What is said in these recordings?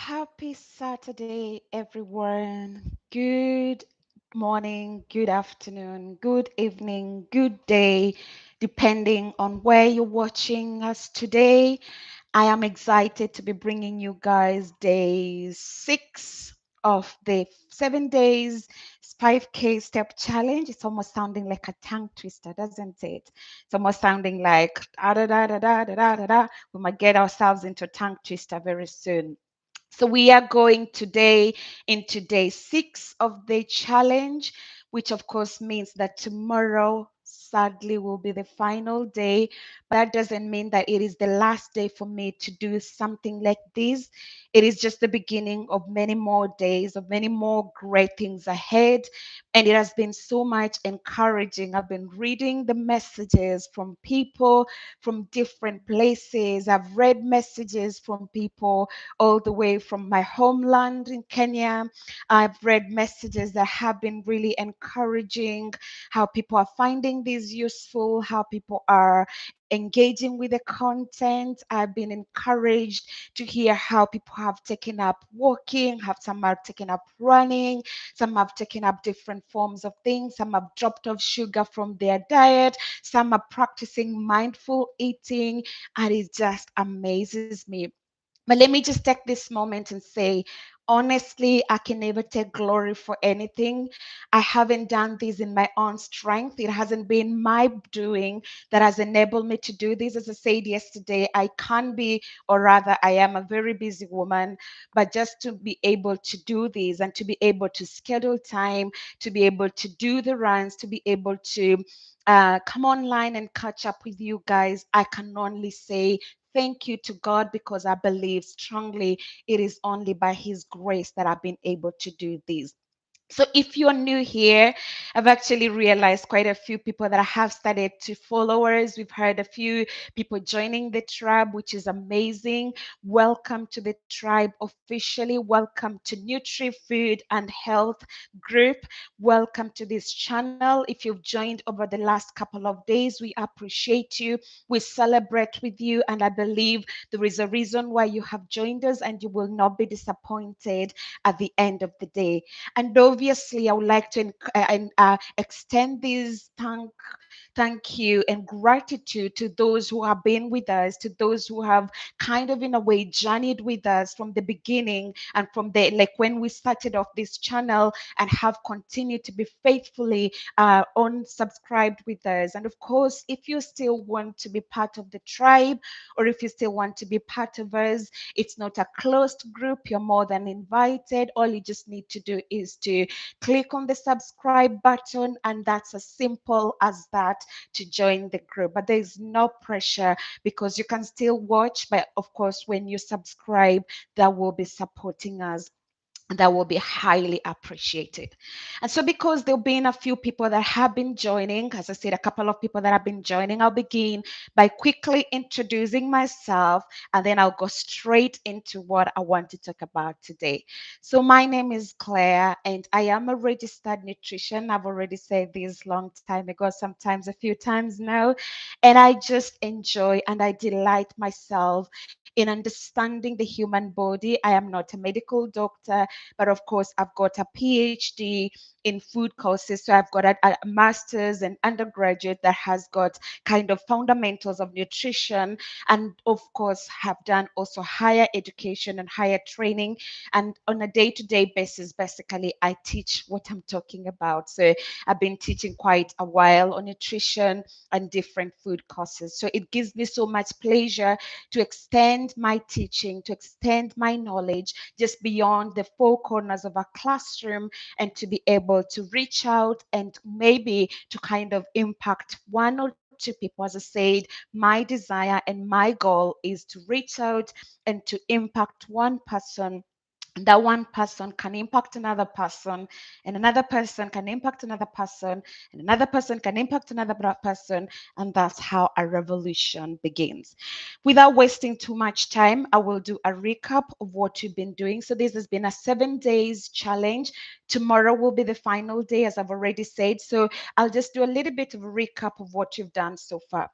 Happy Saturday, everyone. Good morning, good afternoon, good evening, good day, depending on where you're watching us today. I am excited to be bringing you guys day 6 of the 7 days 5K step challenge. It's almost sounding like a tongue twister, doesn't it? It's almost sounding like da da da da da da da da. We might get ourselves into a tongue twister very soon. So we are going today into day 6 of the challenge, which of course means that tomorrow sadly will be the final day. But that doesn't mean that it is the last day for me to do something like this. It is just the beginning of many more days, of many more great things ahead. And it has been so much encouraging. I've been reading the messages from people from different places. I've read messages from people all the way from my homeland in Kenya. I've read messages that have been really encouraging, how people are finding this useful, how people are engaging with the content. I've been encouraged to hear how people have taken up walking, have some have taken up running, some have taken up different forms of things, some have dropped off sugar from their diet, some are practicing mindful eating, and it just amazes me. But let me just take this moment and say, honestly, I can never take glory for anything. I haven't done this in my own strength. It hasn't been my doing that has enabled me to do this. As I said yesterday, I can be, or rather, I am a very busy woman, but just to be able to do this and to be able to schedule time, to be able to do the runs, to be able to come online and catch up with you guys, I can only say thank you to God because I believe strongly it is only by His grace that I've been able to do this. So if you're new here, I've actually realized quite a few people that I have started to followers. We've heard a few people joining the tribe, which is amazing. Welcome to the tribe officially. Welcome to Nutri Food and Health Group. Welcome to this channel. If you've joined over the last couple of days, we appreciate you. We celebrate with you, and I believe there is a reason why you have joined us, and you will not be disappointed at the end of the day. And obviously, I would like to extend this thank you and gratitude to those who have been with us, to those who have kind of in a way journeyed with us from the beginning and from the like when we started off this channel and have continued to be faithfully on subscribed with us. And of course, if you still want to be part of the tribe, or if you still want to be part of us, it's not a closed group. You're more than invited. All you just need to do is to click on the subscribe button, and that's as simple as that to join the group. But there's no pressure because you can still watch. But of course, when you subscribe, that will be supporting us, that will be highly appreciated. And so, because there'll been a few people that have been joining, as I said, a couple of people that have been joining, I'll begin by quickly introducing myself, and then I'll go straight into what I want to talk about today. So, my name is Claire, and I am a registered nutrition. I've already said this long time ago, sometimes a few times now, and I just enjoy and I delight myself in understanding the human body. I am not a medical doctor, but of course, I've got a PhD in food courses. So I've got a master's and undergraduate that has got kind of fundamentals of nutrition. And of course, have done also higher education and higher training. And on a day-to-day basis, basically, I teach what I'm talking about. So I've been teaching quite a while on nutrition and different food courses. So it gives me so much pleasure to extend my teaching, to extend my knowledge just beyond the four corners of a classroom, and to be able to reach out and maybe to kind of impact one or two people. As I said, my desire and my goal is to reach out and to impact one person. That one person can impact another person, and another person can impact another person, and another person can impact another person, and that's how a revolution begins. Without wasting too much time, I will do a recap of what you've been doing. So this has been a 7 days challenge. Tomorrow will be the final day, as I've already said. So I'll just do a little bit of a recap of what you've done so far.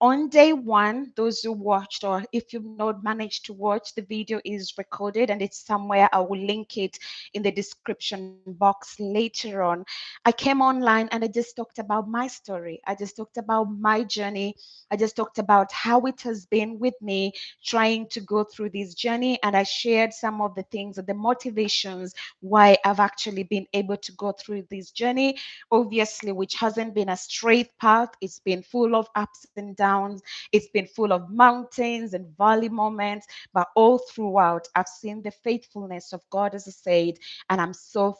On day one, those who watched, or if you've not managed to watch, the video is recorded and it's somewhere. I will link it in the description box later on. I came online and I just talked about my story. I just talked about my journey. I just talked about how it has been with me trying to go through this journey. And I shared some of the things and the motivations why I've actually been able to go through this journey, obviously, which hasn't been a straight path. It's been full of ups and downs. It's been full of mountains and valley moments, but all throughout, I've seen the faithfulness of God, as I said, and I'm so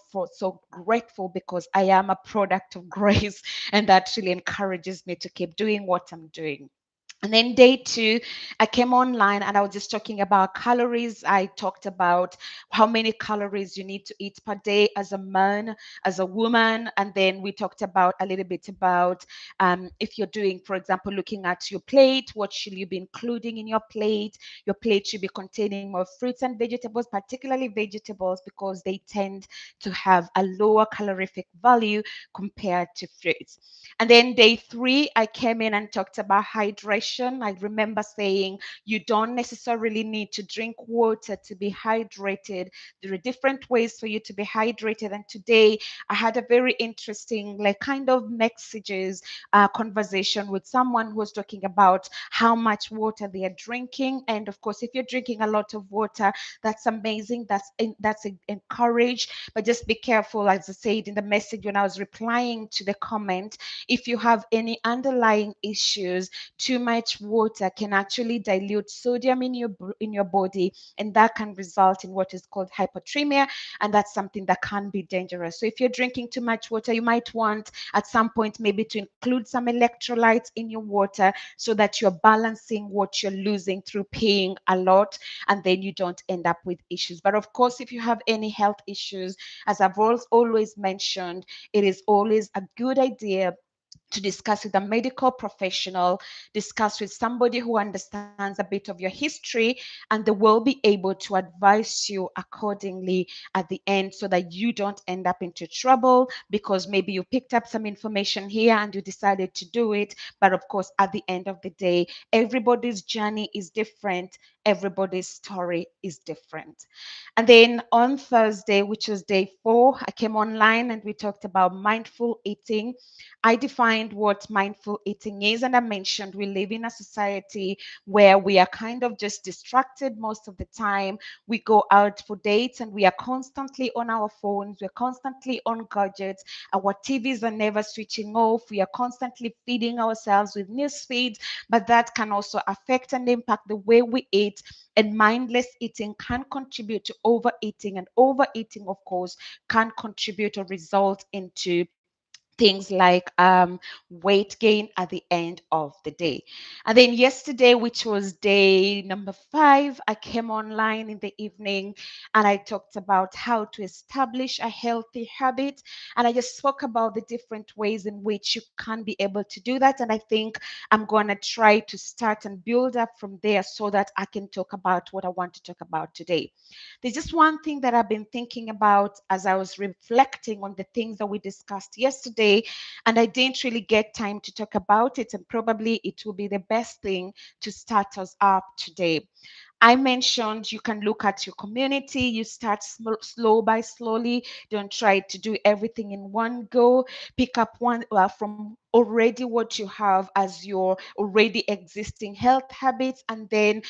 grateful because I am a product of grace, and that really encourages me to keep doing what I'm doing. And then day two, I came online and I was just talking about calories. I talked about how many calories you need to eat per day as a man, as a woman. And then we talked about a little bit about if you're doing, for example, looking at your plate, what should you be including in your plate? Your plate should be containing more fruits and vegetables, particularly vegetables, because they tend to have a lower calorific value compared to fruits. And then day three, I came in and talked about hydration. I remember saying you don't necessarily need to drink water to be hydrated. There are different ways for you to be hydrated. And today I had a very interesting, like, kind of messages conversation with someone who was talking about how much water they are drinking. And of course, if you're drinking a lot of water, that's amazing. That's encouraged. But just be careful, as I said in the message when I was replying to the comment, if you have any underlying issues, too much water can actually dilute sodium in your body, and that can result in what is called hypotremia, and that's something that can be dangerous. So if you're drinking too much water, you might want at some point maybe to include some electrolytes in your water so that you're balancing what you're losing through paying a lot, and then you don't end up with issues. But of course, if you have any health issues, as I've always mentioned, it is always a good idea to discuss with a medical professional, discuss with somebody who understands a bit of your history, and they will be able to advise you accordingly at the end so that you don't end up into trouble because maybe you picked up some information here and you decided to do it. But of course, at the end of the day, everybody's journey is different, everybody's story is different. And then on Thursday, which was day four, I came online and we talked about mindful eating. I defined what mindful eating is, and I mentioned we live in a society where we are kind of just distracted most of the time. We go out for dates and we are constantly on our phones, we're constantly on gadgets, our TVs are never switching off, we are constantly feeding ourselves with news feeds, but that can also affect and impact the way we eat. And mindless eating can contribute to overeating, and overeating, of course, can contribute or result into things like weight gain at the end of the day. And then yesterday, which was day number five, I came online in the evening and I talked about how to establish a healthy habit. And I just spoke about the different ways in which you can be able to do that. And I think I'm going to try to start and build up from there so that I can talk about what I want to talk about today. There's just one thing that I've been thinking about as I was reflecting on the things that we discussed yesterday, and I didn't really get time to talk about it, and probably it will be the best thing to start us up today. I mentioned you can look at your community, you start slow by slowly. Don't try to do everything in one go. Pick up one from already what you have as your already existing health habits, and then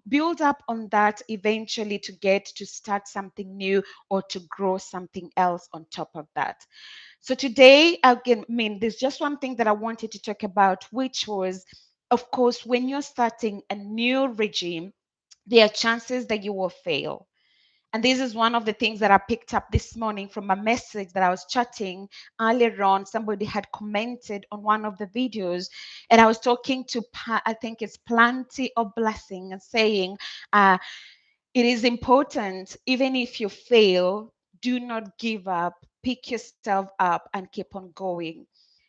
build up on that eventually to get to start something new or to grow something else on top of that. So today, again, I mean, there's just one thing that I wanted to talk about, which was, of course, when you're starting a new regime, there are chances that you will fail. And this is one of the things that I picked up this morning from a message that I was chatting earlier on. Somebody had commented on one of the videos, and I was talking to, I think it's Plenty of Blessing, and saying, it is important, even if you fail, do not give up, pick yourself up, and keep on going.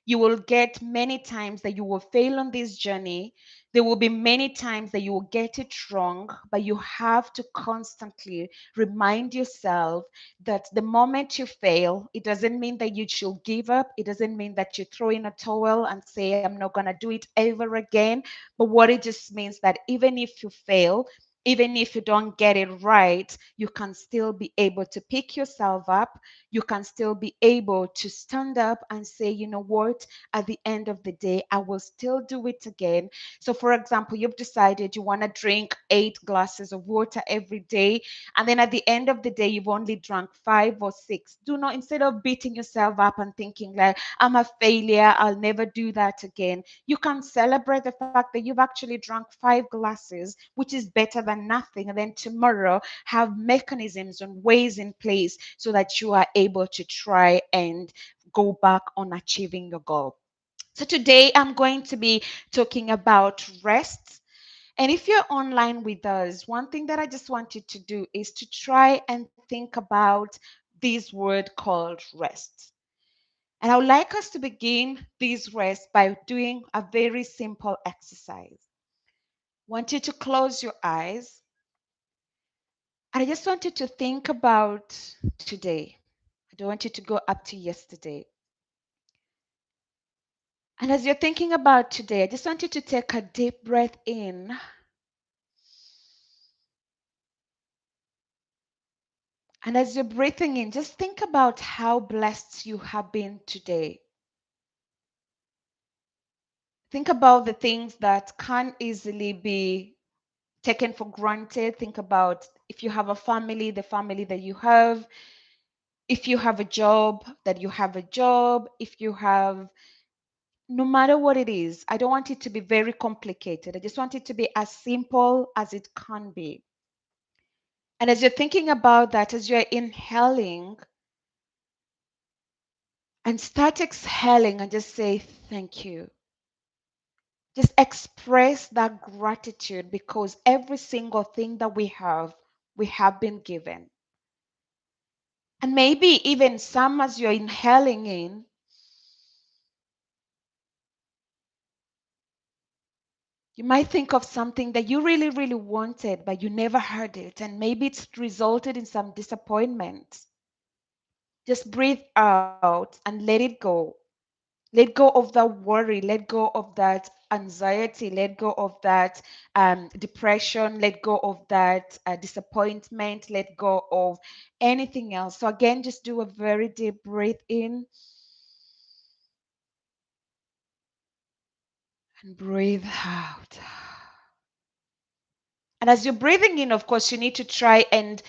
You will get many times that you will fail on this journey. There will be many times that you will get it wrong, but you have to constantly remind yourself that the moment you fail, it doesn't mean that you should give up. It doesn't mean that you throw in a towel and say, I'm not going to do it ever again. But what it just means that even if you fail, even if you don't get it right, you can still be able to pick yourself up. You can still be able to stand up and say, you know what, at the end of the day, I will still do it again. So, for example, you've decided you want to drink 8 glasses of water every day, and then at the end of the day, you've only drunk 5 or 6. Do not, instead of beating yourself up and thinking like, I'm a failure, I'll never do that again, you can celebrate the fact that you've actually drunk 5 glasses, which is better than nothing. And then tomorrow, have mechanisms and ways in place so that you are able to try and go back on achieving your goal. So today I'm going to be talking about rest. And if you're online with us, one thing that I just want you to do is to try and think about this word called rest. And I would like us to begin this rest by doing a very simple exercise. I want you to close your eyes. And I just want you to think about today. I don't want you to go up to yesterday. And as you're thinking about today, I just want you to take a deep breath in. And as you're breathing in, just think about how blessed you have been today. Think about the things that can't easily be taken for granted. Think about if you have a family, the family that you have. If you have a job, that you have a job. If you have, no matter what it is, I don't want it to be very complicated. I just want it to be as simple as it can be. And as you're thinking about that, as you're inhaling, and start exhaling and just say, thank you. Just express that gratitude because every single thing that we have been given. And maybe even some as you're inhaling in, you might think of something that you really, really wanted, but you never heard it. And maybe it's resulted in some disappointment. Just breathe out and let it go. Let go of that worry, let go of that anxiety, let go of that depression, let go of that disappointment, let go of anything else. So, again, just do a very deep breath in and breathe out. And as you're breathing in, of course, you need to try and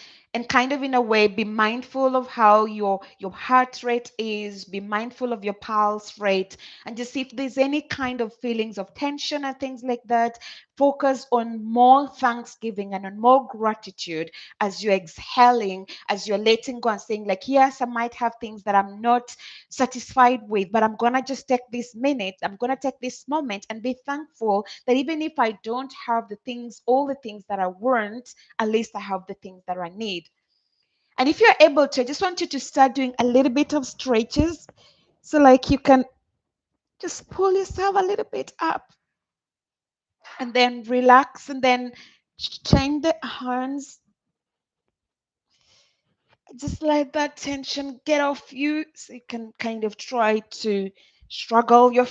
kind of in a way be mindful of how your heart rate is, be mindful of your pulse rate, and just see if there's any kind of feelings of tension and things like that. Focus on more thanksgiving and on more gratitude as you're exhaling, as you're letting go and saying, like, yes, I might have things that I'm not satisfied with, but I'm gonna just take this minute, I'm gonna take this moment and be thankful that even if I don't have the things, all the things that I want, at least I have the things that I need. And if you're able to, I just want you to start doing a little bit of stretches. So, like, you can just pull yourself a little bit up and then relax and then change the hands. Just let that tension get off you so you can kind of try to struggle your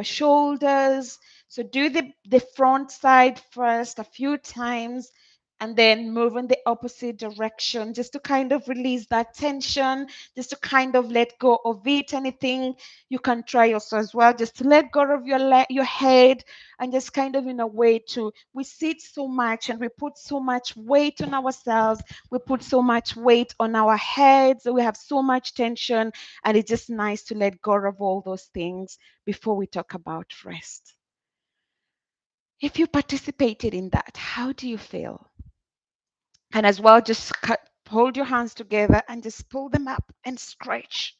shoulders. So do the front side first a few times and then move in the opposite direction just to kind of release that tension, just to kind of let go of it. Anything you can try also as well, just to let go of your head and just kind of in a way to, we sit so much and we put so much weight on ourselves, we put so much weight on our heads, we have so much tension, and it's just nice to let go of all those things before we talk about rest. If you participated in that, how do you feel? And as well, just hold your hands together and just pull them up and stretch.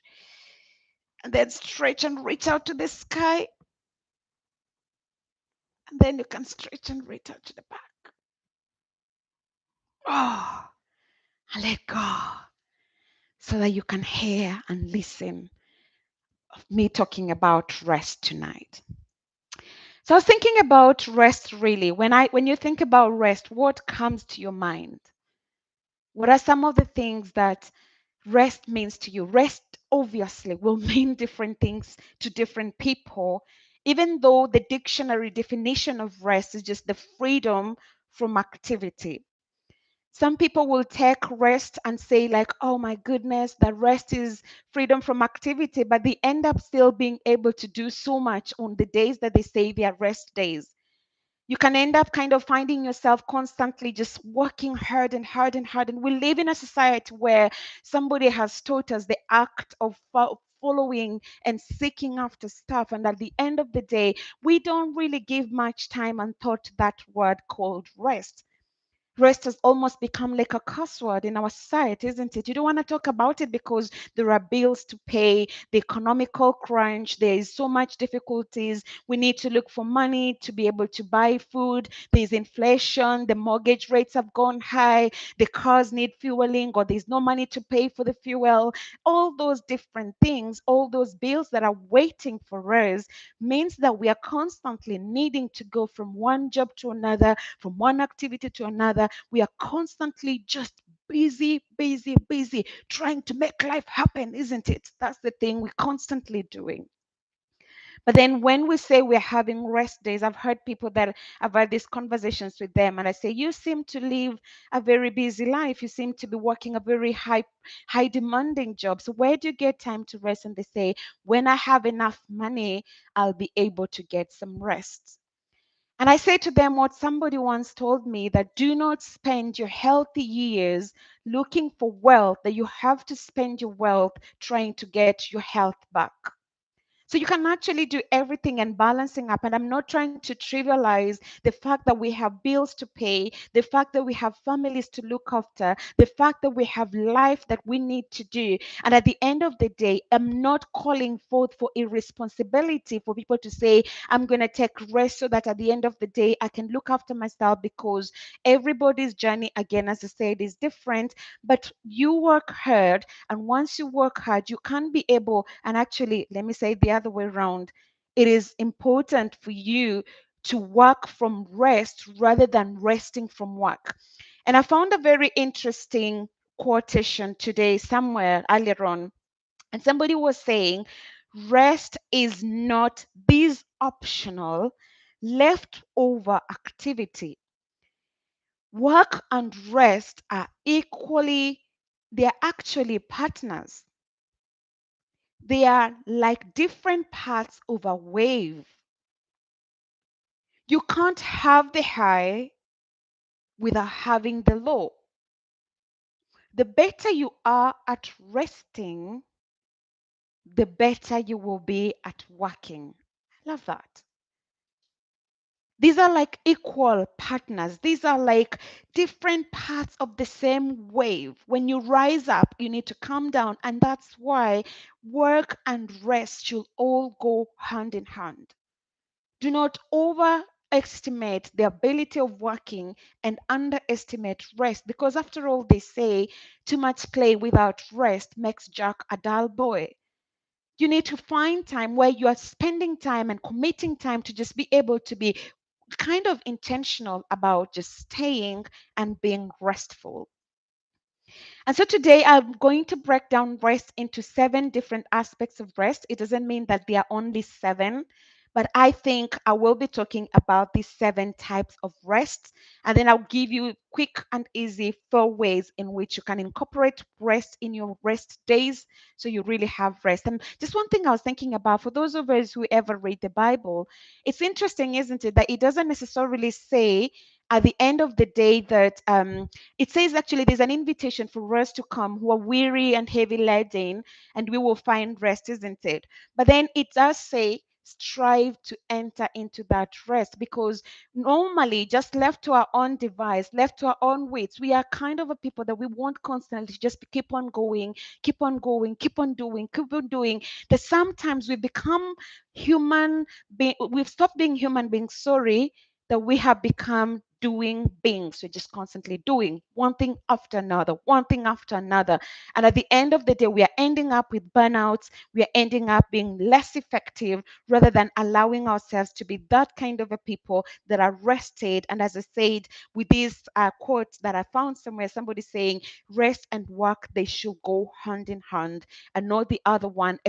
And then stretch and reach out to the sky. And then you can stretch and reach out to the back. Oh, and let go so that you can hear and listen of me talking about rest tonight. So I was thinking about rest really. When you think about rest, what comes to your mind? What are some of the things that rest means to you? Rest obviously will mean different things to different people, even though the dictionary definition of rest is just the freedom from activity. Some people will take rest and say, like, oh my goodness, that rest is freedom from activity, but they end up still being able to do so much on the days that they say they are rest days. You can end up kind of finding yourself constantly just working hard and hard and hard. And we live in a society where somebody has taught us the act of following and seeking after stuff. And at the end of the day, we don't really give much time and thought to that word called rest. Rest has almost become like a cuss word in our society, isn't it? You don't want to talk about it because there are bills to pay, the economical crunch, there is so much difficulties. We need to look for money to be able to buy food. There's inflation, the mortgage rates have gone high, the cars need fueling, or there's no money to pay for the fuel. All those different things, all those bills that are waiting for us means that we are constantly needing to go from one job to another, from one activity to another. We are constantly just busy, busy, busy, trying to make life happen, isn't it? That's the thing we're constantly doing. But then when we say we're having rest days, I've heard people that I've had these conversations with them, and I say, you seem to live a very busy life. You seem to be working a very high demanding job. So where do you get time to rest? And they say, when I have enough money, I'll be able to get some rest. And I say to them what somebody once told me, that do not spend your healthy years looking for wealth, that you have to spend your wealth trying to get your health back. So you can actually do everything and balancing up. And I'm not trying to trivialize the fact that we have bills to pay, the fact that we have families to look after, the fact that we have life that we need to do. And at the end of the day, I'm not calling forth for irresponsibility for people to say, I'm going to take rest so that at the end of the day, I can look after myself, because everybody's journey, again, as I said, is different. But you work hard, and once you work hard, you can be able, and actually, let me say it the other way around, it is important for you to work from rest rather than resting from work. And I found a very interesting quotation today somewhere earlier on. And somebody was saying, rest is not this optional leftover activity. Work and rest are equally, they are actually partners. They are like different parts of a wave. You can't have the high without having the low. The better you are at resting, the better you will be at working. I love that. These are like equal partners. These are like different parts of the same wave. When you rise up, you need to come down. And that's why work and rest should all go hand in hand. Do not overestimate the ability of working and underestimate rest, because after all, they say too much play without rest makes Jack a dull boy. You need to find time where you are spending time and committing time to just be able to be kind of intentional about just staying and being restful. And so today I'm going to break down rest into 7 different aspects of rest. It doesn't mean that there are only 7, but I think I will be talking about these 7 types of rest. And then I'll give you quick and easy 4 ways in which you can incorporate rest in your rest days so you really have rest. And just one thing I was thinking about, for those of us who ever read the Bible, it's interesting, isn't it, that it doesn't necessarily say at the end of the day that it says actually there's an invitation for us to come who are weary and heavy laden, and we will find rest, isn't it? But then it does say strive to enter into that rest, because normally, just left to our own device, left to our own wits, we are kind of a people that we want constantly just keep on going, keep on going, keep on doing, keep on doing. That sometimes we become human being, we've stopped being human beings, sorry, that we have become doing beings. We're just constantly doing one thing after another, one thing after another. And at the end of the day, we are ending up with burnouts. We are ending up being less effective rather than allowing ourselves to be that kind of a people that are rested. And as I said, with these quotes that I found somewhere, somebody saying, rest and work, they should go hand in hand and not the other one.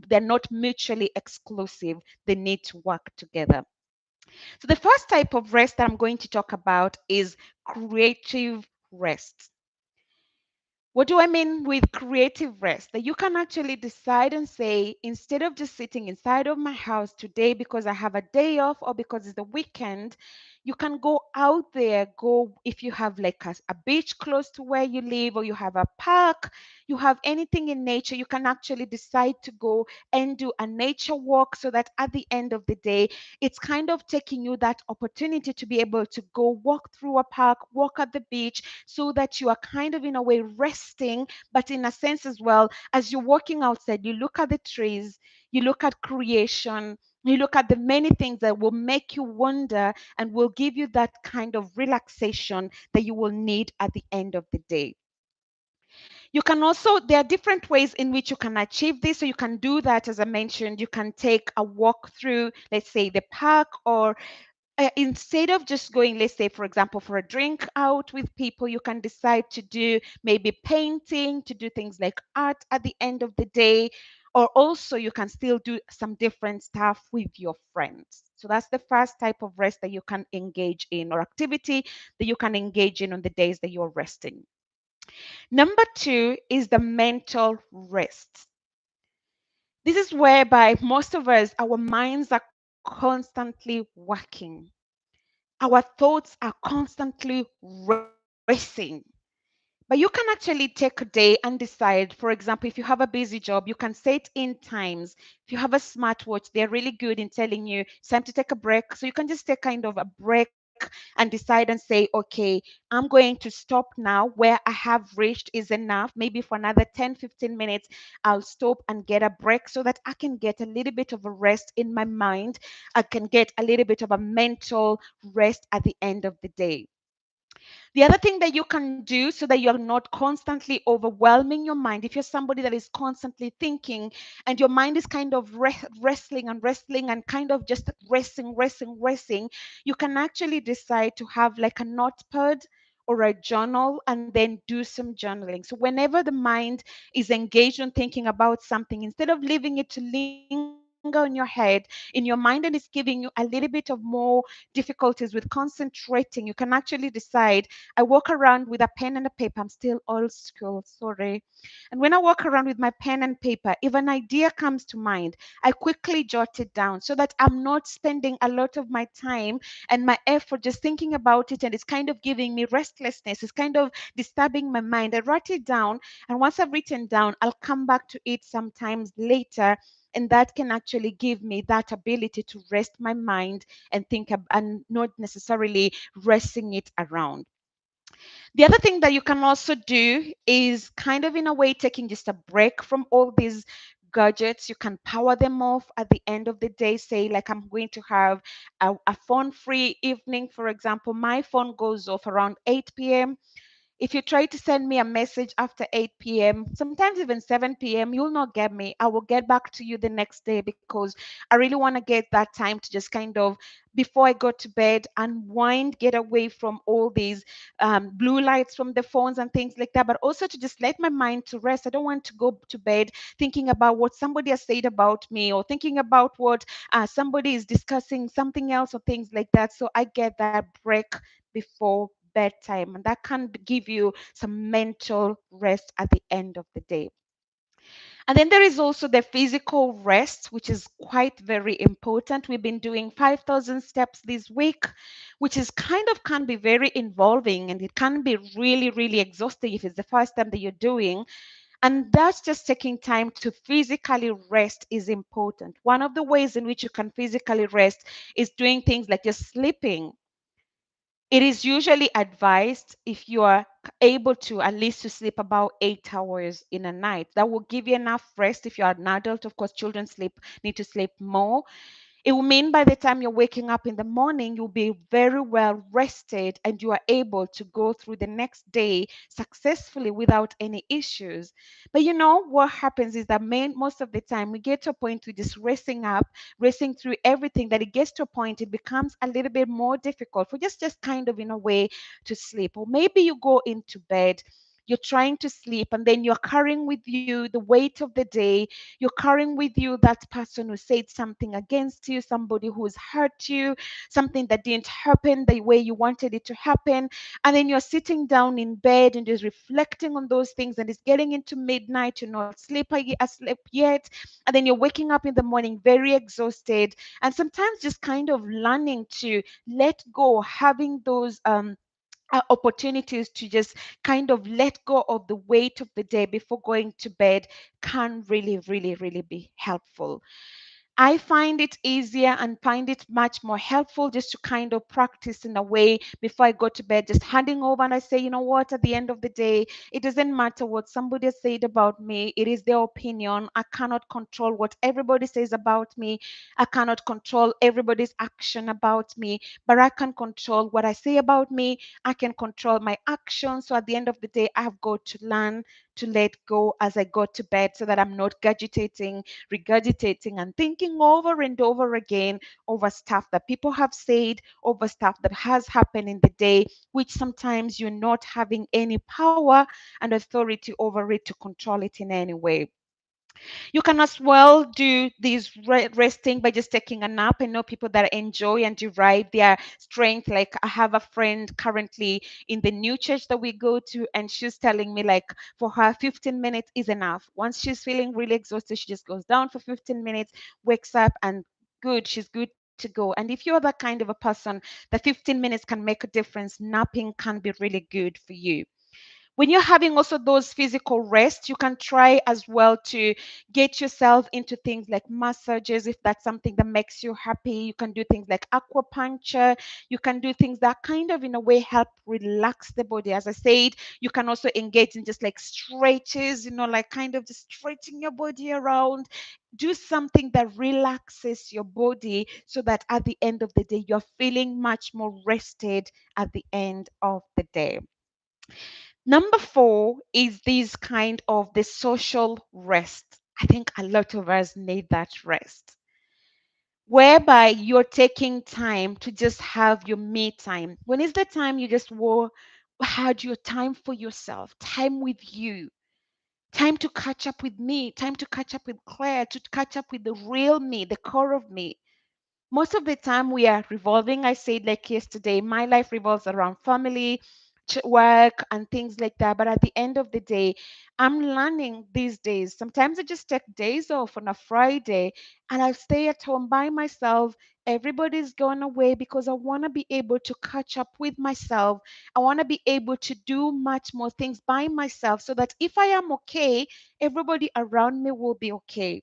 They're not mutually exclusive. They need to work together. So, the first type of rest that I'm going to talk about is creative rest. What do I mean with creative rest? That you can actually decide and say, instead of just sitting inside of my house today because I have a day off or because it's the weekend, you can go out there. Go if you have like a beach close to where you live, or you have a park, you have anything in nature, you can actually decide to go and do a nature walk so that at the end of the day, it's kind of taking you that opportunity to be able to go walk through a park, walk at the beach, so that you are kind of in a way resting, but in a sense as well, as you're walking outside, you look at the trees, you look at creation, you look at the many things that will make you wonder and will give you that kind of relaxation that you will need at the end of the day. You can also, there are different ways in which you can achieve this. So you can do that, as I mentioned, you can take a walk through, let's say, the park, or instead of just going, let's say, for example, for a drink out with people, you can decide to do maybe painting, to do things like art at the end of the day, or also you can still do some different stuff with your friends. So that's the first type of rest that you can engage in, or activity that you can engage in on the days that you're resting. Number two is the mental rest. This is whereby most of us, our minds are constantly working. Our thoughts are constantly racing. But you can actually take a day and decide, for example, if you have a busy job, you can set in times. If you have a smartwatch, they're really good in telling you it's time to take a break. So you can just take kind of a break and decide and say, okay, I'm going to stop now. Where I have reached is enough. Maybe for another 10, 15 minutes, I'll stop and get a break so that I can get a little bit of a rest in my mind. I can get a little bit of a mental rest at the end of the day. The other thing that you can do so that you're not constantly overwhelming your mind, if you're somebody that is constantly thinking and your mind is kind of wrestling and wrestling and kind of just racing, you can actually decide to have like a notepad or a journal and then do some journaling. So whenever the mind is engaged in thinking about something, instead of leaving it to linger in your head, in your mind, and it's giving you a little bit of more difficulties with concentrating, you can actually decide. I walk around with a pen and a paper. I'm still old school, sorry. And when I walk around with my pen and paper, if an idea comes to mind, I quickly jot it down so that I'm not spending a lot of my time and my effort just thinking about it. And it's kind of giving me restlessness. It's kind of disturbing my mind. I write it down. And once I've written down, I'll come back to it sometimes later. And that can actually give me that ability to rest my mind and and not necessarily racing it around. The other thing that you can also do is kind of in a way taking just a break from all these gadgets. You can power them off at the end of the day. Say, like, I'm going to have a phone free evening, for example. My phone goes off around 8 p.m. If you try to send me a message after 8 p.m., sometimes even 7 p.m., you'll not get me. I will get back to you the next day because I really want to get that time to just kind of, before I go to bed, unwind, get away from all these blue lights from the phones and things like that, but also to just let my mind to rest. I don't want to go to bed thinking about what somebody has said about me, or thinking about what somebody is discussing something else, or things like that. So I get that break before bedtime, and that can give you some mental rest at the end of the day. And then there is also the physical rest, which is quite very important. We've been doing 5,000 steps this week, which is kind of can be very involving, and it can be really, really exhausting if it's the first time that you're doing. And that's just taking time to physically rest is important. One of the ways in which you can physically rest is doing things like just sleeping. It is usually advised, if you are able to, at least to sleep about 8 hours in a night. That will give you enough rest. If you are an adult, of course, children need to sleep more. It will mean by the time you're waking up in the morning, you'll be very well rested and you are able to go through the next day successfully without any issues. But you know what happens is that most of the time we get to a point we just racing up, racing through everything, that it gets to a point it becomes a little bit more difficult for just kind of in a way to sleep. Or maybe you go into bed, you're trying to sleep, and then you're carrying with you the weight of the day. You're carrying with you that person who said something against you, somebody who's hurt you, something that didn't happen the way you wanted it to happen. And then you're sitting down in bed and just reflecting on those things, and it's getting into midnight, you're not asleep yet. And then you're waking up in the morning very exhausted. And sometimes just kind of learning to let go, having those opportunities to just kind of let go of the weight of the day before going to bed can really, really, really be helpful. I find it easier and find it much more helpful just to kind of practice in a way before I go to bed, just handing over and I say, you know what, at the end of the day, it doesn't matter what somebody has said about me. It is their opinion. I cannot control what everybody says about me. I cannot control everybody's action about me, but I can control what I say about me. I can control my actions. So at the end of the day, I've got to learn to let go as I go to bed so that I'm not regurgitating and thinking over and over again over stuff that people have said, over stuff that has happened in the day, which sometimes you're not having any power and authority over it to control it in any way. You can as well do this resting by just taking a nap. I know people that enjoy and derive their strength. Like I have a friend currently in the new church that we go to, and she's telling me like for her 15 minutes is enough. Once she's feeling really exhausted, she just goes down for 15 minutes, wakes up, and good, she's good to go. And if you're that kind of a person, the 15 minutes can make a difference. Napping can be really good for you. When you're having also those physical rest, you can try as well to get yourself into things like massages if that's something that makes you happy. You can do things like acupuncture. You can do things that kind of in a way help relax the body. As I said, you can also engage in just like stretches, like kind of just stretching your body around. Do something that relaxes your body so that at the end of the day you're feeling much more rested at the end of the day. Number four is this kind of the social rest. I think a lot of us need that rest, whereby you're taking time to just have your me time. When is the time you just had your time for yourself, time with you, time to catch up with me, time to catch up with Claire, to catch up with the real me, the core of me. Most of the time we are revolving. I said like yesterday, my life revolves around family, work, and things like that. But at the end of the day, I'm learning these days. Sometimes I just take days off on a Friday and I'll stay at home by myself. Everybody's gone away because I want to be able to catch up with myself. I want to be able to do much more things by myself so that if I am okay, everybody around me will be okay.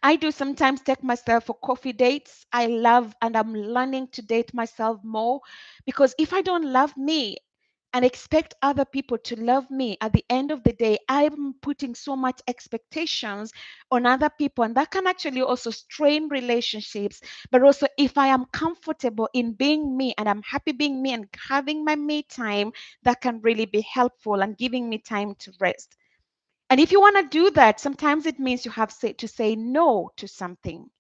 I do sometimes take myself for coffee dates. I love and I'm learning to date myself more because if I don't love me and expect other people to love me, at the end of the day, I'm putting so much expectations on other people, and that can actually also strain relationships. But also, if I am comfortable in being me and I'm happy being me and having my me time, that can really be helpful and giving me time to rest. And if you want to do that, sometimes it means you have to say no to something.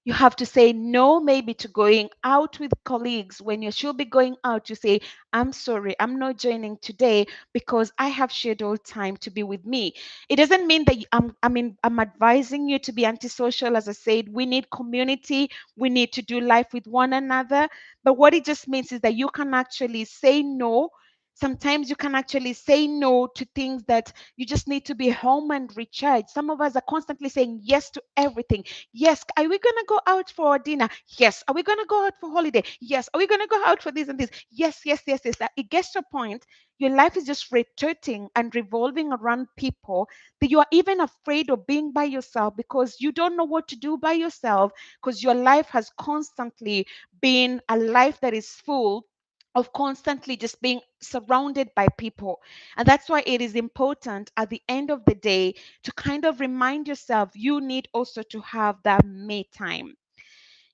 You have to say no, maybe to going out with colleagues. When you should be going out, you say, I'm sorry, I'm not joining today because I have scheduled time to be with me. It doesn't mean that I'm advising you to be antisocial. As I said, we need community, we need to do life with one another. But what it just means is that you can actually say no. Sometimes you can actually say no to things that you just need to be home and recharge. Some of us are constantly saying yes to everything. Yes, are we going to go out for dinner? Yes. Are we going to go out for holiday? Yes. Are we going to go out for this and this? Yes, yes, yes, yes. That it gets to a point, your life is just rotating and revolving around people that you are even afraid of being by yourself because you don't know what to do by yourself because your life has constantly been a life that is full of constantly just being surrounded by people. And that's why it is important at the end of the day to kind of remind yourself you need also to have that me time.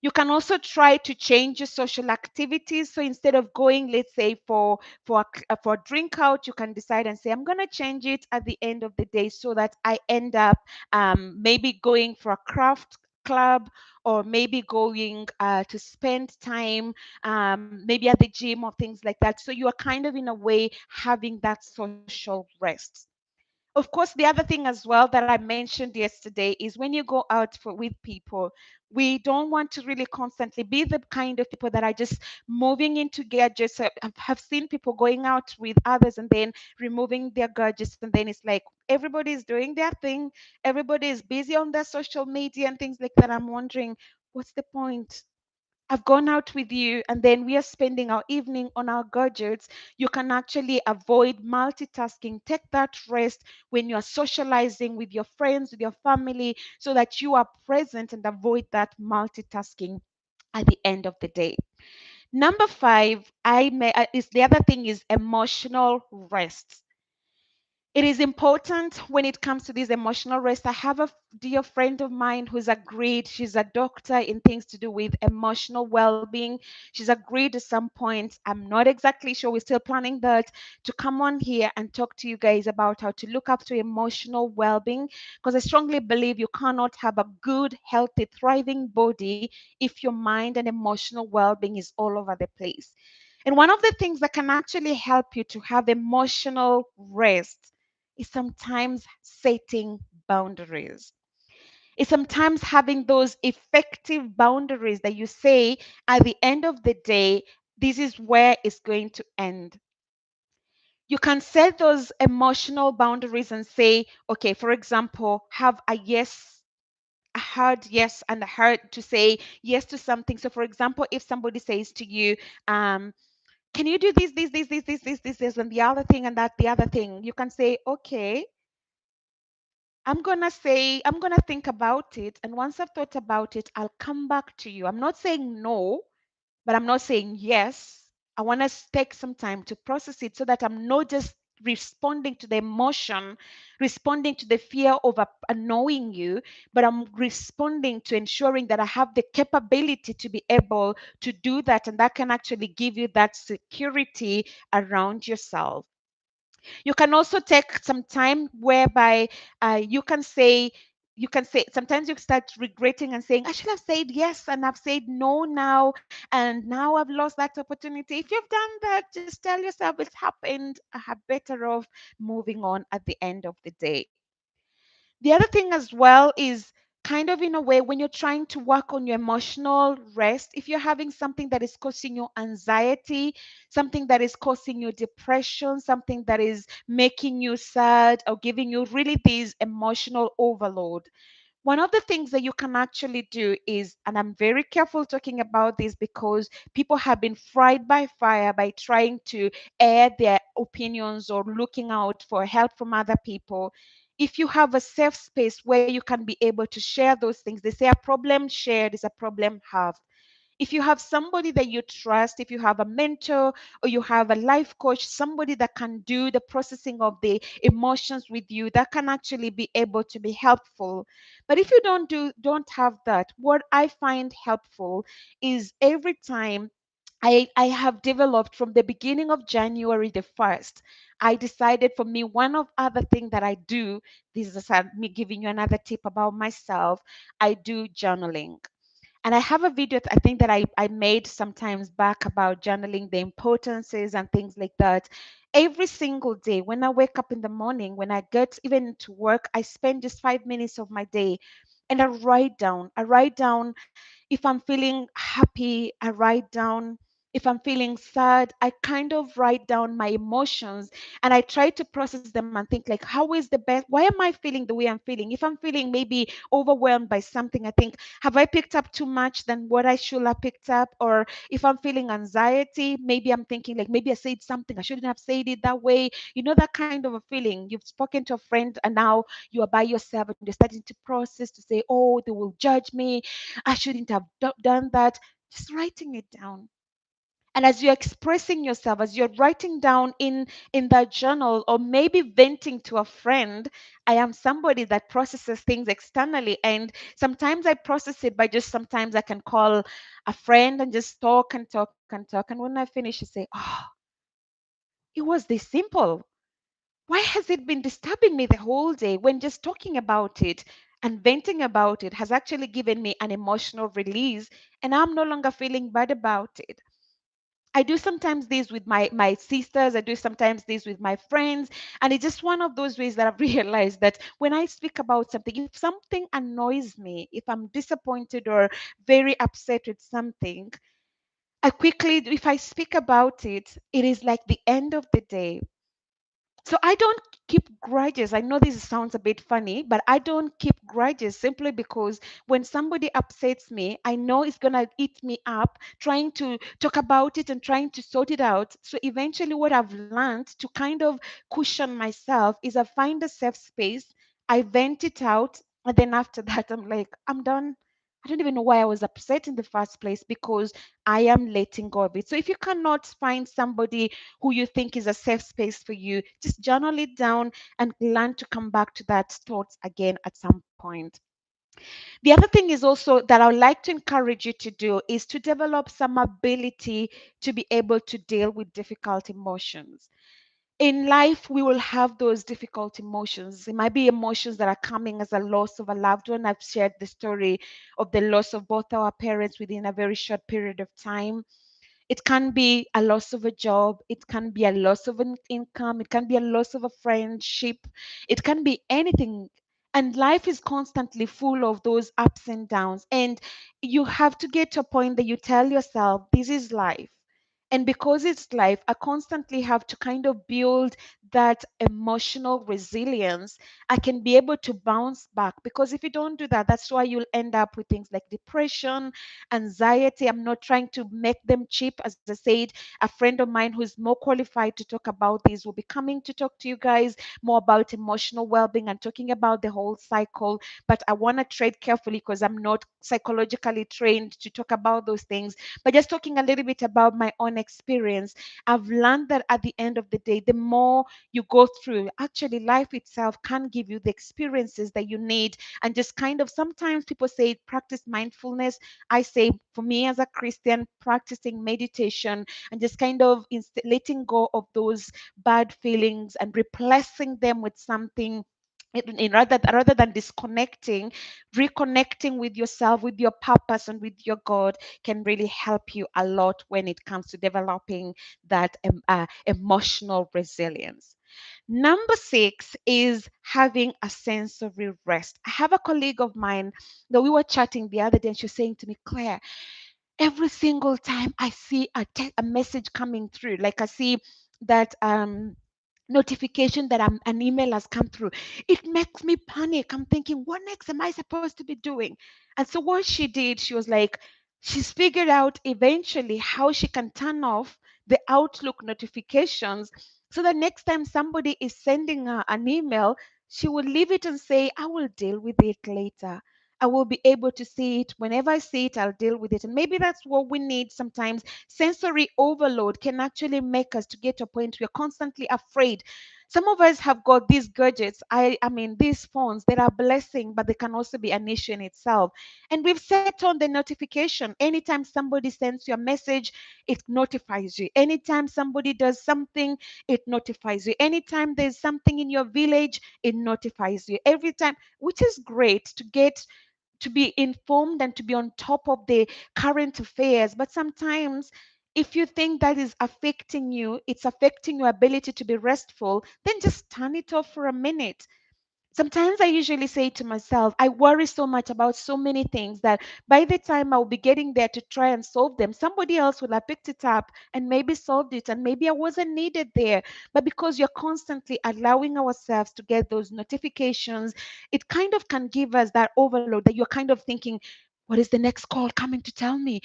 You can also try to change your social activities. So instead of going, let's say for a drink out, you can decide and say, I'm going to change it at the end of the day so that I end up maybe going for a craft club, or maybe going to spend time maybe at the gym or things like that. So you are kind of in a way having that social rest. Of course, the other thing as well that I mentioned yesterday is when you go out with people, we don't want to really constantly be the kind of people that are just moving into gadgets. Have seen people going out with others and then removing their gadgets, and then it's like everybody is doing their thing, everybody is busy on their social media and things like that. I'm wondering, what's the point? I've gone out with you and then we are spending our evening on our gadgets. You can actually avoid multitasking. Take that rest when you're socializing with your friends, with your family, so that you are present and avoid that multitasking at the end of the day. Number five, is the other thing is emotional rest. It is important when it comes to this emotional rest. I have a dear friend of mine who's agreed, she's a doctor in things to do with emotional well-being. She's agreed at some point, I'm not exactly sure, we're still planning that, to come on here and talk to you guys about how to look after emotional well-being, because I strongly believe you cannot have a good, healthy, thriving body if your mind and emotional well-being is all over the place. And one of the things that can actually help you to have emotional rest is sometimes setting boundaries. It's sometimes having those effective boundaries that you say at the end of the day, this is where it's going to end. You can set those emotional boundaries and say, okay, for example, have a yes, a hard yes, and a hard to say yes to something. So, for example, if somebody says to you, can you do this, and the other thing, and that the other thing, you can say, okay, I'm gonna think about it. And once I've thought about it, I'll come back to you. I'm not saying no, but I'm not saying yes. I want to take some time to process it so that I'm not just responding to the emotion, responding to the fear of annoying you, but I'm responding to ensuring that I have the capability to be able to do that. And that can actually give you that security around yourself. You can also take some time whereby you can say sometimes you start regretting and saying, I should have said yes and I've said no now, and now I've lost that opportunity. If you've done that, just tell yourself it's happened. I have better off moving on at the end of the day. The other thing as well is kind of in a way when you're trying to work on your emotional rest, if you're having something that is causing you anxiety, something that is causing you depression, something that is making you sad or giving you really this emotional overload, one of the things that you can actually do is, and I'm very careful talking about this because people have been fried by fire by trying to air their opinions or looking out for help from other people. If you have a safe space where you can be able to share those things, they say a problem shared is a problem halved. If you have somebody that you trust, if you have a mentor or you have a life coach, somebody that can do the processing of the emotions with you, that can actually be able to be helpful. But if you don't have that, what I find helpful is every time I have developed from the beginning of January the 1st. I decided for me, one of other thing that I do, this is me giving you another tip about myself, I do journaling. And I have a video I think that I made sometimes back about journaling, the importances and things like that. Every single day, when I wake up in the morning, when I get even to work, I spend just 5 minutes of my day and I write down. I write down if I'm feeling happy, I write down. If I'm feeling sad, I kind of write down my emotions and I try to process them and think like, how is the best? Why am I feeling the way I'm feeling? If I'm feeling maybe overwhelmed by something, I think, have I picked up too much than what I should have picked up? Or if I'm feeling anxiety, maybe I'm thinking like, maybe I said something, I shouldn't have said it that way. You know, that kind of a feeling. You've spoken to a friend and now you are by yourself and you're starting to process to say, oh, they will judge me. I shouldn't have done that. Just writing it down. And as you're expressing yourself, as you're writing down in that journal, or maybe venting to a friend, I am somebody that processes things externally. And sometimes I process it by just, sometimes I can call a friend and just talk and talk and talk. And when I finish, you say, oh, it was this simple. Why has it been disturbing me the whole day, when just talking about it and venting about it has actually given me an emotional release, and I'm no longer feeling bad about it? I do sometimes this with my sisters, I do sometimes this with my friends, and it's just one of those ways that I've realized that when I speak about something, if something annoys me, if I'm disappointed or very upset with something, I quickly, if I speak about it, it is like the end of the day. So I don't keep grudges. I know this sounds a bit funny, but I don't keep grudges simply because when somebody upsets me, I know it's going to eat me up trying to talk about it and trying to sort it out. So eventually, what I've learned to kind of cushion myself is I find a safe space, I vent it out, and then after that, I'm like, I'm done. I don't even know why I was upset in the first place, because I am letting go of it. So if you cannot find somebody who you think is a safe space for you, just journal it down and learn to come back to that thoughts again at some point. The other thing is also that I would like to encourage you to do is to develop some ability to be able to deal with difficult emotions. In life, we will have those difficult emotions. It might be emotions that are coming as a loss of a loved one. I've shared the story of the loss of both our parents within a very short period of time. It can be a loss of a job, it can be a loss of an income, it can be a loss of a friendship, it can be anything. And life is constantly full of those ups and downs. And you have to get to a point that you tell yourself, this is life. And because it's life, I constantly have to kind of build that emotional resilience. I can be able to bounce back, because if you don't do that, that's why you'll end up with things like depression, anxiety. I'm not trying to make them cheap. As I said, a friend of mine who's more qualified to talk about this will be coming to talk to you guys more about emotional well-being and talking about the whole cycle. But I want to tread carefully because I'm not psychologically trained to talk about those things. But just talking a little bit about my own experience, I've learned that at the end of the day, the more you go through, actually life itself can give you the experiences that you need. And just kind of, sometimes people say practice mindfulness. I say, for me as a Christian, practicing meditation and just kind of letting go of those bad feelings and replacing them with something, rather than disconnecting, reconnecting with yourself, with your purpose, and with your God, can really help you a lot when it comes to developing that emotional resilience. Number six is having a sensory rest. I have a colleague of mine that we were chatting the other day, and she was saying to me, Claire, every single time I see a message coming through, like I see that notification that an email has come through, it makes me panic. I'm thinking, what next am I supposed to be doing? And so what she did, she was like, she's figured out eventually how she can turn off the Outlook notifications, so that next time somebody is sending her an email, she will leave it and say, I will deal with it later. I will be able to see it. Whenever I see it, I'll deal with it. And maybe that's what we need sometimes. Sensory overload can actually make us to get to a point we're constantly afraid. Some of us have got these gadgets, I mean these phones that are a blessing, but they can also be an issue in itself. And we've set on the notification. Anytime somebody sends you a message, it notifies you. Anytime somebody does something, it notifies you. Anytime there's something in your village, it notifies you. Every time, which is great to get to be informed and to be on top of the current affairs. But sometimes, if you think that is affecting you, it's affecting your ability to be restful, then just turn it off for a minute. Sometimes I usually say to myself, I worry so much about so many things that by the time I'll be getting there to try and solve them, somebody else will have picked it up and maybe solved it, and maybe I wasn't needed there. But because you're constantly allowing ourselves to get those notifications, it kind of can give us that overload that you're kind of thinking, what is the next call coming to tell me?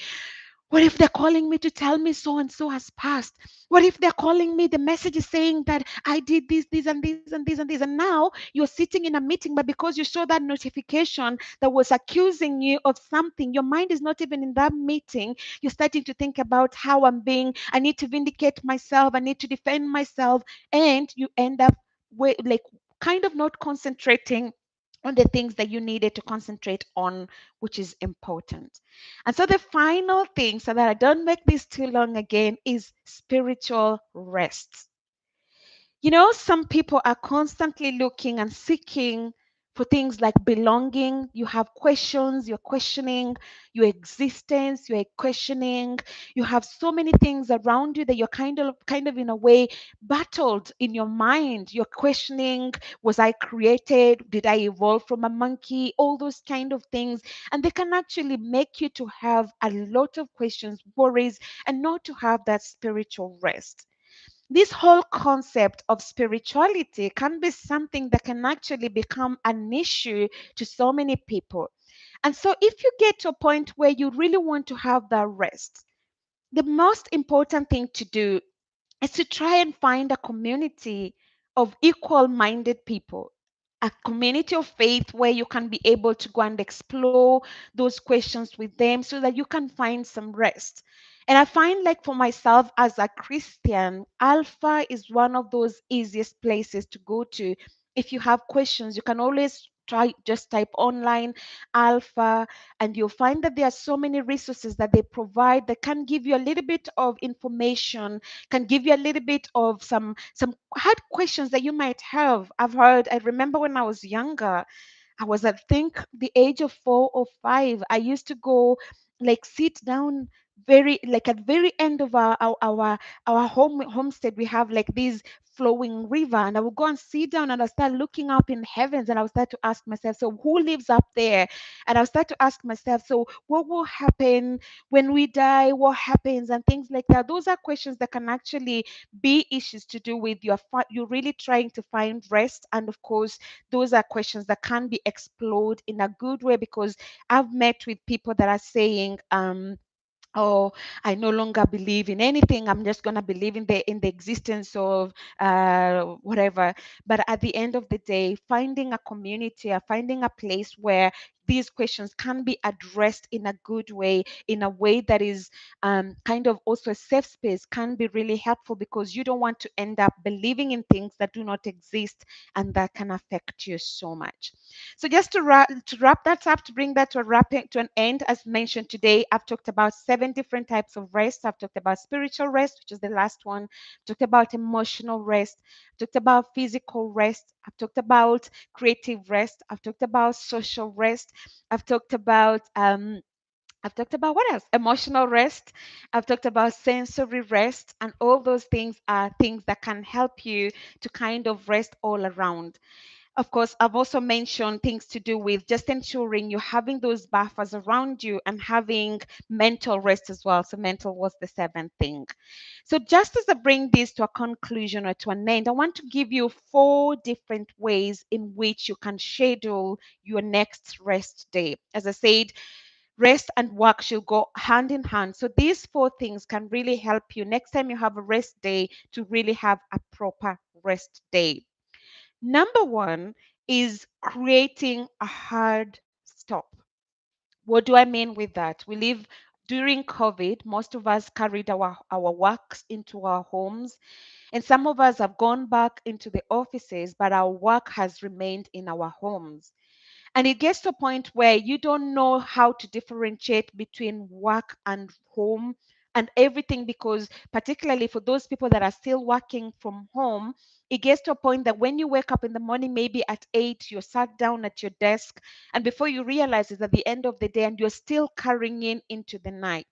What if they're calling me to tell me so and so has passed? What if they're calling me? The message is saying that I did this, and this, and this, and this. And now you're sitting in a meeting, but because you saw that notification that was accusing you of something, your mind is not even in that meeting. You're starting to think about how I need to vindicate myself, I need to defend myself. And you end up like kind of not concentrating on the things that you needed to concentrate on, which is important. And so the final thing, so that I don't make this too long again, is spiritual rest. Some people are constantly looking and seeking for things like belonging. You have questions, you're questioning your existence, you're questioning, you have so many things around you that you're kind of in a way battled in your mind. You're questioning, was I created? Did I evolve from a monkey? All those kind of things. And they can actually make you to have a lot of questions, worries, and not to have that spiritual rest. This whole concept of spirituality can be something that can actually become an issue to so many people. And so, if you get to a point where you really want to have that rest, the most important thing to do is to try and find a community of equal minded people, a community of faith where you can be able to go and explore those questions with them so that you can find some rest. And I find, like, for myself as a Christian, Alpha is one of those easiest places to go to. If you have questions, you can always try just type online Alpha, and you'll find that there are so many resources that they provide that can give you a little bit of information, can give you a little bit of some hard questions that you might have. I remember when I was younger, I was, I think, the age of 4 or 5. I used to go, like, sit down very, like, at very end of our homestead. We have like this flowing river, and I would go and sit down and I start looking up in heavens, and I would start to ask myself, so who lives up there? And I would start to ask myself, so what will happen when we die? What happens? And things like that. Those are questions that can actually be issues to do with you're really trying to find rest. And of course, those are questions that can be explored in a good way, because I've met with people that are saying, oh, I no longer believe in anything, I'm just going to believe in the existence of whatever. But at the end of the day, finding a community or finding a place where these questions can be addressed in a good way, in a way that is kind of also a safe space, can be really helpful, because you don't want to end up believing in things that do not exist and that can affect you so much. So just to wrap that up, to bring that to a wrapping to an end, as mentioned today, I've talked about 7 different types of rest. I've talked about spiritual rest, which is the last one. I've talked about emotional rest. I've talked about physical rest. I've talked about creative rest. I've talked about social rest. I've talked about what else? Emotional rest. I've talked about sensory rest, and all those things are things that can help you to kind of rest all around. Of course, I've also mentioned things to do with just ensuring you're having those buffers around you and having mental rest as well. So, mental was the seventh thing. So, just as I bring this to a conclusion or to an end, I want to give you 4 different ways in which you can schedule your next rest day. As I said, rest and work should go hand in hand. So, these 4 things can really help you next time you have a rest day to really have a proper rest day. Number one is creating a hard stop. What do I mean with that? We live during COVID, most of us carried our works into our homes, and some of us have gone back into the offices, but our work has remained in our homes. And it gets to a point where you don't know how to differentiate between work and home and everything, because particularly for those people that are still working from home, it gets to a point that when you wake up in the morning, maybe at 8, you're sat down at your desk, and before you realize it's at the end of the day and you're still carrying into the night.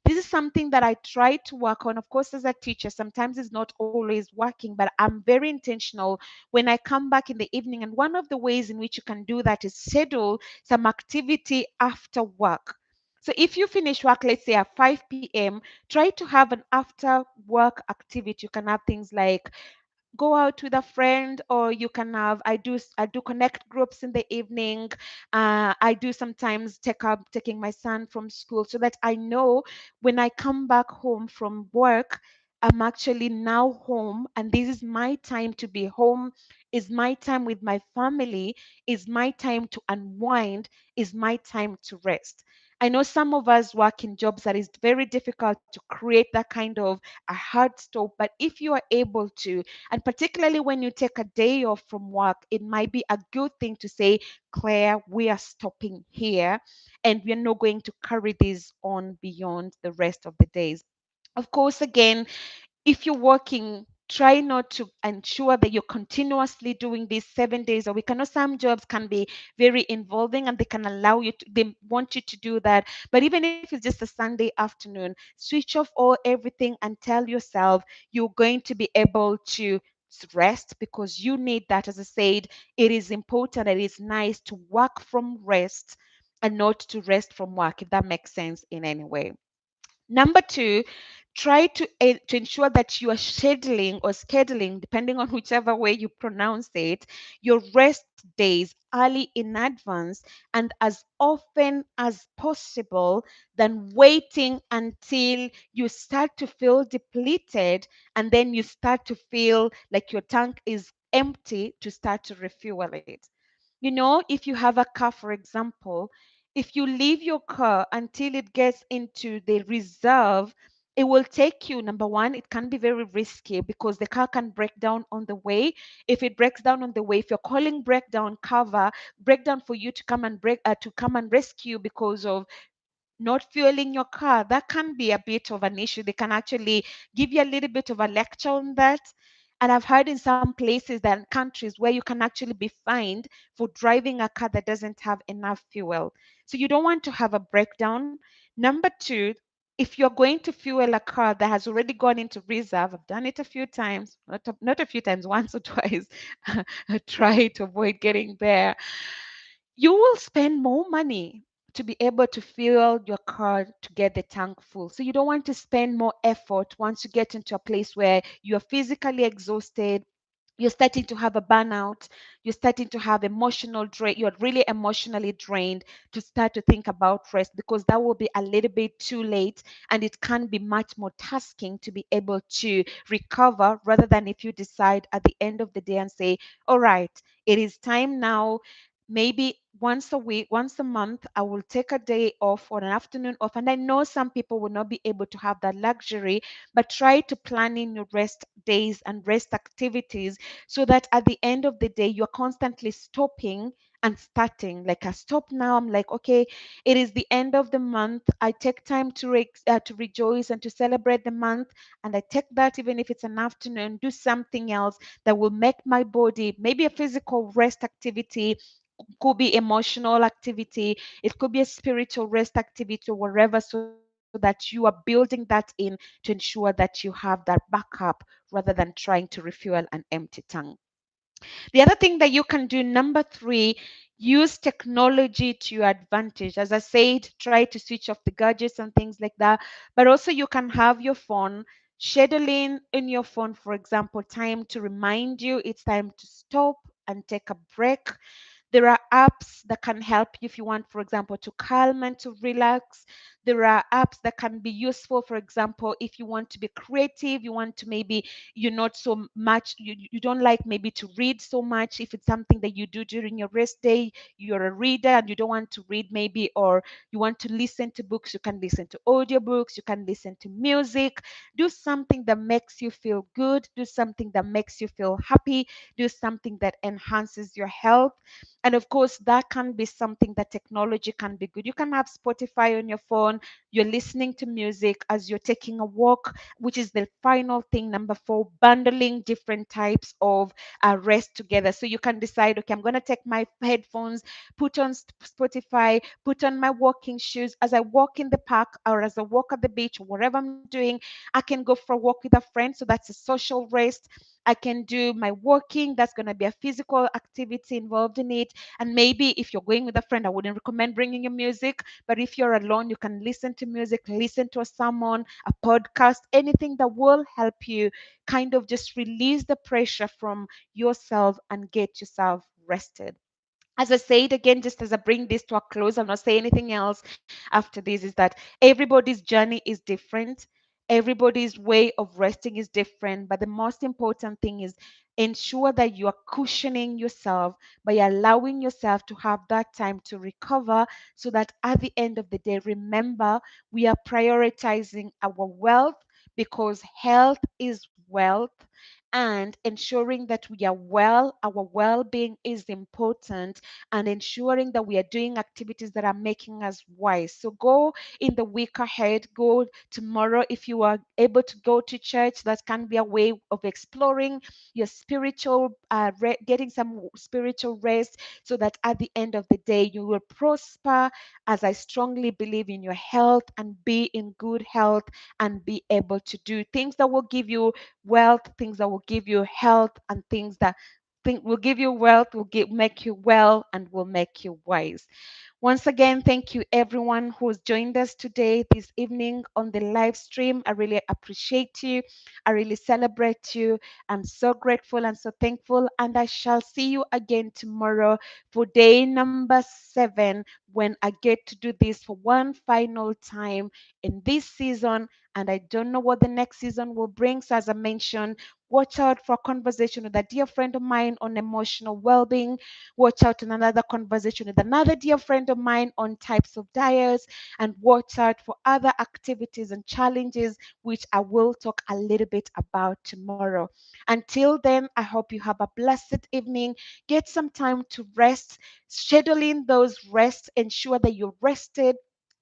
This is something that I try to work on. Of course, as a teacher, sometimes it's not always working, but I'm very intentional when I come back in the evening. And one of the ways in which you can do that is schedule some activity after work. So if you finish work, let's say at 5 p.m., try to have an after work activity. You can have things like go out with a friend, or you can have, I do connect groups in the evening. I do sometimes taking my son from school, so that I know when I come back home from work, I'm actually now home, and this is my time to be home, is my time with my family, is my time to unwind, is my time to rest. I know some of us work in jobs that is very difficult to create that kind of a hard stop, but if you are able to, and particularly when you take a day off from work, it might be a good thing to say, Claire, we are stopping here, and we're not going to carry this on beyond the rest of the days. Of course, again, if you're working, try not to ensure that you're continuously doing this 7 days a week. I know some jobs can be very involving and they can allow you to, they want you to do that. But even if it's just a Sunday afternoon, switch off all everything and tell yourself you're going to be able to rest, because you need that. As I said, it is important, it is nice to work from rest and not to rest from work, if that makes sense in any way. Number two, try to ensure that you are scheduling, depending on whichever way you pronounce it, your rest days early in advance and as often as possible, than waiting until you start to feel depleted and then you start to feel like your tank is empty to start to refuel it. You know, if you have a car, for example, if you leave your car until it gets into the reserve, it will take you, number one, it can be very risky because the car can break down on the way. If it breaks down on the way, if you're calling breakdown for you to come and rescue because of not fueling your car, that can be a bit of an issue. They can actually give you a little bit of a lecture on that. And I've heard in some places and countries where you can actually be fined for driving a car that doesn't have enough fuel. So you don't want to have a breakdown. Number two, if you're going to fuel a car that has already gone into reserve, I've done it a few times, not a few times, once or twice. I try to avoid getting there. You will spend more money to be able to fuel your car to get the tank full. So you don't want to spend more effort once you get into a place where you're physically exhausted, you're starting to have a burnout, you're starting to have emotional drain, you're really emotionally drained, to start to think about rest, because that will be a little bit too late, and it can be much more tasking to be able to recover, rather than if you decide at the end of the day and say, all right, it is time now. Maybe once a week, once a month, I will take a day off or an afternoon off. And I know some people will not be able to have that luxury, but try to plan in your rest days and rest activities, so that at the end of the day, you're constantly stopping and starting. Like, I stop now, I'm like, okay, it is the end of the month. I take time to rejoice and to celebrate the month. And I take that, even if it's an afternoon, do something else that will make my body, maybe a physical rest activity, could be emotional activity, it could be a spiritual rest activity or whatever, so that you are building that in to ensure that you have that backup, rather than trying to refuel an empty tank. The other thing that you can do, number three, use technology to your advantage. As I said, try to switch off the gadgets and things like that. But also, you can have your phone, scheduling in your phone, for example, time to remind you it's time to stop and take a break. There are apps that can help you if you want, for example, to calm and to relax. There are apps that can be useful, for example, if you want to be creative, you want to maybe, you're not so much, you don't like maybe to read so much. If it's something that you do during your rest day, you're a reader and you don't want to read maybe, or you want to listen to books, you can listen to audiobooks, you can listen to music. Do something that makes you feel good, do something that makes you feel happy, do something that enhances your health. And of course, that can be something that technology can be good. You can have Spotify on your phone, you're listening to music as you're taking a walk, which is the final thing, number four, bundling different types of rest together. So you can decide, okay, I'm going to take my headphones, put on Spotify, put on my walking shoes. As I walk in the park or as I walk at the beach, or whatever I'm doing, I can go for a walk with a friend. So that's a social rest. I can do my walking. That's going to be a physical activity involved in it. And maybe if you're going with a friend, I wouldn't recommend bringing your music. But if you're alone, you can listen to music, listen to a sermon, a podcast, anything that will help you kind of just release the pressure from yourself and get yourself rested. As I say it again, just as I bring this to a close, I'll not say anything else after this, is that everybody's journey is different. Everybody's way of resting is different. But the most important thing is ensure that you are cushioning yourself by allowing yourself to have that time to recover so that at the end of the day, remember, we are prioritizing our wealth because health is wealth, and ensuring that we are well, our well being is important, and ensuring that we are doing activities that are making us wise. So go in the week ahead, go tomorrow if you are able to go to church. That can be a way of exploring your spiritual, getting some spiritual rest so that at the end of the day you will prosper, as I strongly believe in your health, and be in good health and be able to do things that will give you wealth, things that will give you health, and things that will give you wealth, make you well, and will make you wise. Once again, thank you everyone who's joined us today, this evening on the live stream. I really appreciate you. I really celebrate you. I'm so grateful and so thankful. And I shall see you again tomorrow for day number 7, when I get to do this for one final time in this season. And I don't know what the next season will bring. So, as I mentioned, watch out for a conversation with a dear friend of mine on emotional well being. Watch out on another conversation with another dear friend of mine on types of diets. And watch out for other activities and challenges, which I will talk a little bit about tomorrow. Until then, I hope you have a blessed evening. Get some time to rest, schedule in those rests, ensure that you're rested,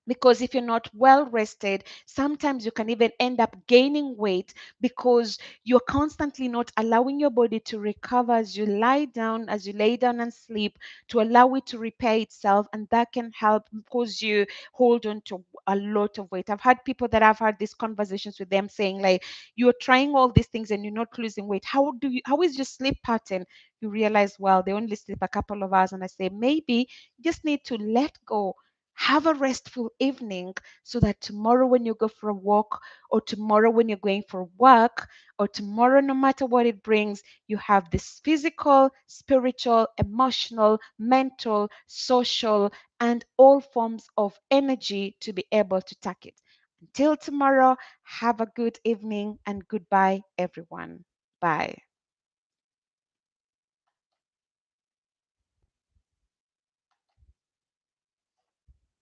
because if you're not well rested, sometimes you can even end up gaining weight because you're constantly not allowing your body to recover as you lie down, as you lay down and sleep, to allow it to repair itself. And that can help cause you hold on to a lot of weight. I've had people that I've had these conversations with them saying, like, you're trying all these things and you're not losing weight. How is your sleep pattern? You realize, well, they only sleep a couple of hours. And I say, maybe you just need to let go, have a restful evening, so that tomorrow when you go for a walk, or tomorrow when you're going for work, or tomorrow, no matter what it brings, you have this physical, spiritual, emotional, mental, social, and all forms of energy to be able to tack it. Until tomorrow, have a good evening and goodbye, everyone. Bye.